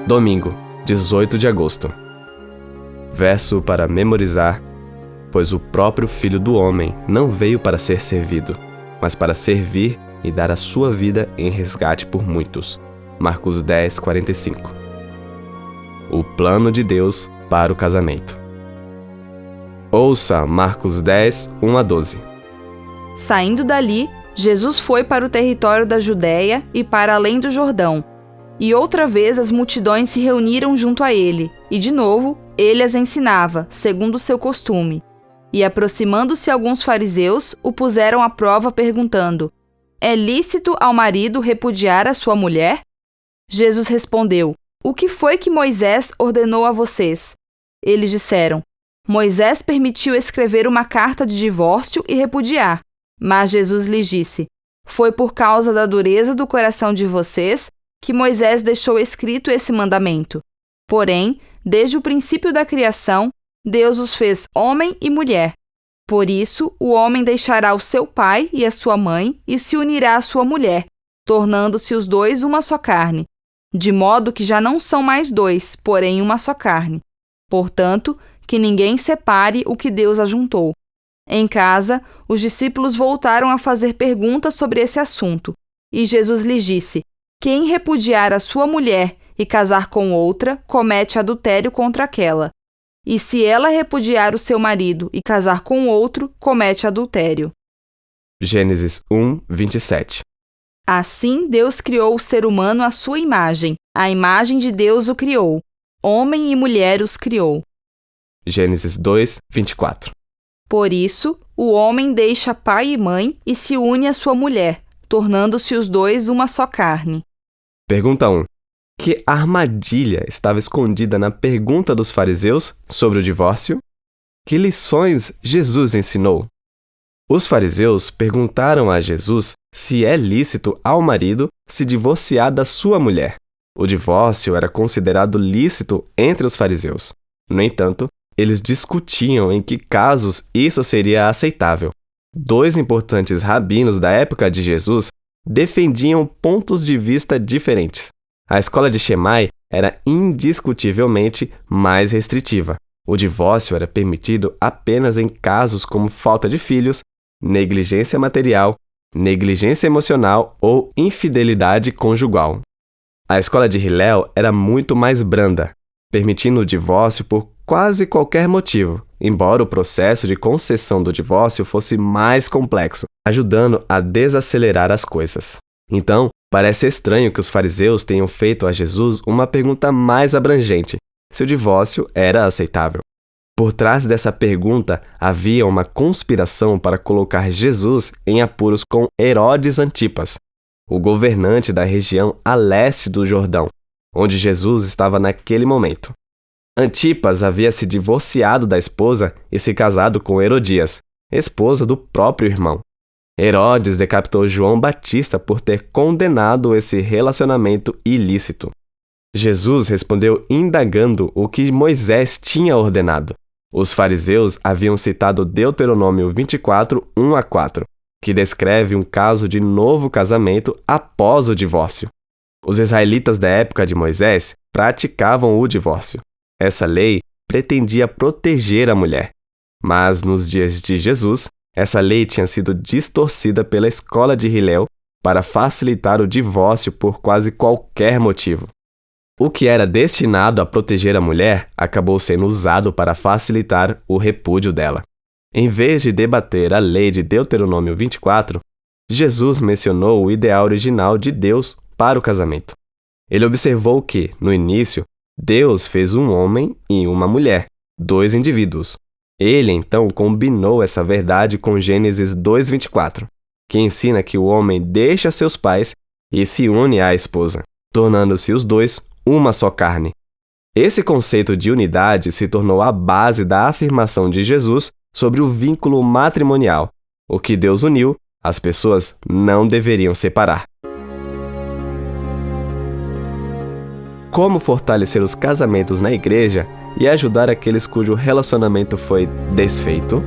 Domingo, 18 de agosto. Verso para memorizar: pois o próprio Filho do Homem não veio para ser servido, mas para servir e dar a sua vida em resgate por muitos. Marcos 10, 45. O plano de Deus para o casamento. Ouça Marcos 10, 1 a 12. Saindo dali, Jesus foi para o território da Judéia e para além do Jordão. E outra vez as multidões se reuniram junto a ele, e de novo ele as ensinava, segundo o seu costume. E aproximando-se alguns fariseus, o puseram à prova perguntando: é lícito ao marido repudiar a sua mulher? Jesus respondeu: o que foi que Moisés ordenou a vocês? Eles disseram: Moisés permitiu escrever uma carta de divórcio e repudiar. Mas Jesus lhes disse: foi por causa da dureza do coração de vocês que Moisés deixou escrito esse mandamento. Porém, desde o princípio da criação, Deus os fez homem e mulher. Por isso, o homem deixará o seu pai e a sua mãe e se unirá à sua mulher, tornando-se os dois uma só carne. De modo que já não são mais dois, porém uma só carne. Portanto, que ninguém separe o que Deus ajuntou. Em casa, os discípulos voltaram a fazer perguntas sobre esse assunto. E Jesus lhes disse: quem repudiar a sua mulher e casar com outra, comete adultério contra aquela. E se ela repudiar o seu marido e casar com outro, comete adultério. Gênesis 1, 27. Assim Deus criou o ser humano à sua imagem. A imagem de Deus o criou. Homem e mulher os criou. Gênesis 2, 24. Por isso, o homem deixa pai e mãe e se une à sua mulher, tornando-se os dois uma só carne. Pergunta 1. Que armadilha estava escondida na pergunta dos fariseus sobre o divórcio? Que lições Jesus ensinou? Os fariseus perguntaram a Jesus se é lícito ao marido se divorciar da sua mulher. O divórcio era considerado lícito entre os fariseus. No entanto, eles discutiam em que casos isso seria aceitável. Dois importantes rabinos da época de Jesus defendiam pontos de vista diferentes. A escola de Shammai era indiscutivelmente mais restritiva. O divórcio era permitido apenas em casos como falta de filhos, negligência material, negligência emocional ou infidelidade conjugal. A escola de Hillel era muito mais branda, permitindo o divórcio por quase qualquer motivo, embora o processo de concessão do divórcio fosse mais complexo, ajudando a desacelerar as coisas. Então, parece estranho que os fariseus tenham feito a Jesus uma pergunta mais abrangente, se o divórcio era aceitável. Por trás dessa pergunta havia uma conspiração para colocar Jesus em apuros com Herodes Antipas, o governante da região a leste do Jordão, onde Jesus estava naquele momento. Antipas havia se divorciado da esposa e se casado com Herodias, esposa do próprio irmão. Herodes decapitou João Batista por ter condenado esse relacionamento ilícito. Jesus respondeu indagando o que Moisés tinha ordenado. Os fariseus haviam citado Deuteronômio 24, 1 a 4, que descreve um caso de novo casamento após o divórcio. Os israelitas da época de Moisés praticavam o divórcio. Essa lei pretendia proteger a mulher. Mas nos dias de Jesus, essa lei tinha sido distorcida pela escola de Hillel para facilitar o divórcio por quase qualquer motivo. O que era destinado a proteger a mulher acabou sendo usado para facilitar o repúdio dela. Em vez de debater a lei de Deuteronômio 24, Jesus mencionou o ideal original de Deus para o casamento. Ele observou que, no início, Deus fez um homem e uma mulher, dois indivíduos. Ele, então, combinou essa verdade com Gênesis 2:24, que ensina que o homem deixa seus pais e se une à esposa, tornando-se os dois uma só carne. Esse conceito de unidade se tornou a base da afirmação de Jesus sobre o vínculo matrimonial. O que Deus uniu, as pessoas não deveriam separar. Como fortalecer os casamentos na igreja e ajudar aqueles cujo relacionamento foi desfeito?